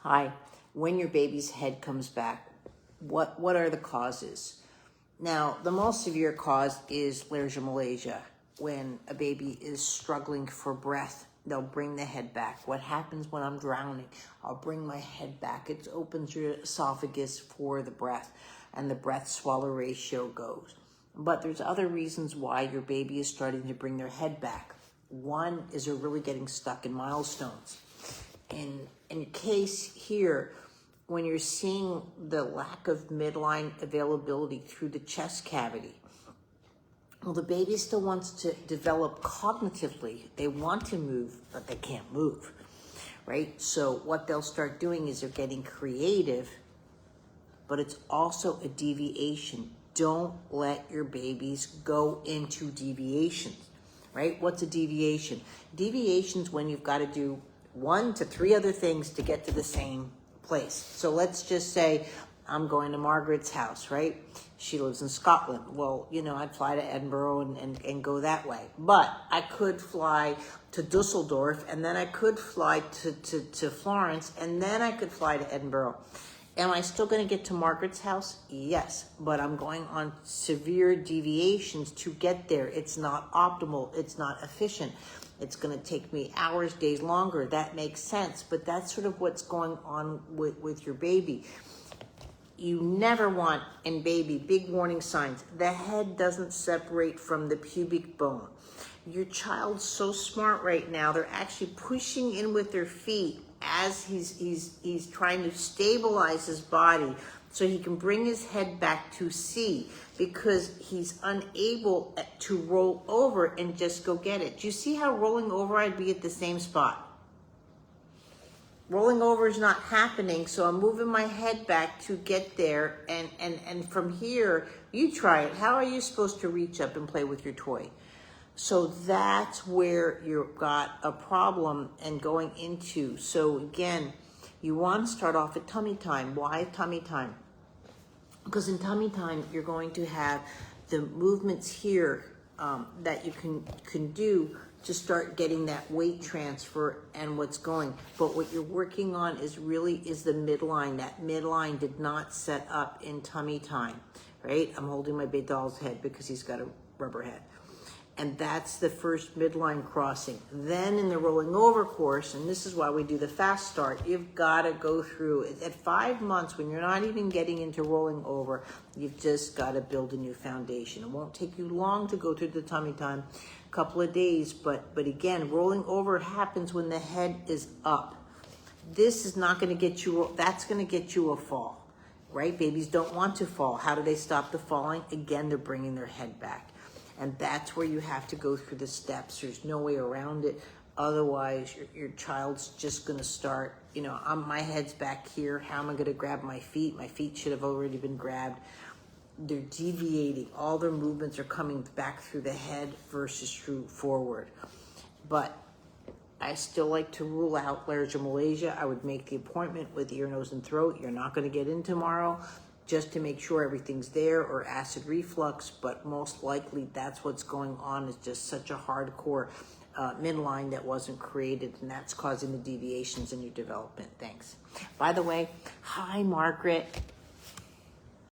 Hi. When your baby's head comes back, what are the causes? Now, the most severe cause is laryngomalacia. When a baby is struggling for breath, they'll bring the head back. What happens when I'm drowning? I'll bring my head back. It opens your esophagus for the breath, and the breath-swallow ratio goes. But there's other reasons why your baby is starting to bring their head back. One is they're really getting stuck in milestones. In case here, when you're seeing the lack of midline availability through the chest cavity, well, the baby still wants to develop cognitively. They want to move, but they can't move, right? So what they'll start doing is they're getting creative, but it's also a deviation. Don't let your babies go into deviations, right? What's a deviation? Deviation's when you've got to do 1 to 3 other things to get to the same place. So let's just say I'm going to Margaret's house, right? She lives in Scotland. Well, I'd fly to Edinburgh and go that way. But I could fly to Dusseldorf, and then I could fly to Florence, and then I could fly to Edinburgh. Am I still going to get to Margaret's house? Yes, but I'm going on severe deviations to get there. It's not optimal. It's not efficient. It's going to take me hours, days longer. That makes sense, but that's sort of what's going on with your baby. You never want, in baby, big warning signs. The head doesn't separate from the pubic bone. Your child's so smart right now. They're actually pushing in with their feet as he's trying to stabilize his body so he can bring his head back to C, because he's unable to roll over and just go get it. Do you see how rolling over, I'd be at the same spot? Rolling over is not happening, so I'm moving my head back to get there, and from here, you try it. How are you supposed to reach up and play with your toy? So that's where you've got a problem and going into. So again, you want to start off at tummy time. Why tummy time? Because in tummy time, you're going to have the movements here that you can do to start getting that weight transfer and what's going. But what you're working on is the midline. That midline did not set up in tummy time, right? I'm holding my big doll's head because he's got a rubber head. And that's the first midline crossing. Then in the rolling over course, and this is why we do the fast start, you've got to go through, at 5 months, when you're not even getting into rolling over, you've just got to build a new foundation. It won't take you long to go through the tummy time, a couple of days, but again, rolling over happens when the head is up. This is not going to get you, that's going to get you a fall, right? Babies don't want to fall. How do they stop the falling? Again, they're bringing their head back. And that's where you have to go through the steps. There's no way around it. Otherwise, your child's just going to start, my head's back here. How am I going to grab my feet? My feet should have already been grabbed. They're deviating. All their movements are coming back through the head versus through forward. But I still like to rule out laryngomalacia. I would make the appointment with ear, nose, and throat. You're not going to get in tomorrow, just to make sure everything's there, or acid reflux, but most likely that's what's going on, is just such a hardcore midline that wasn't created, and that's causing the deviations in your development. Thanks. By the way, hi, Margaret.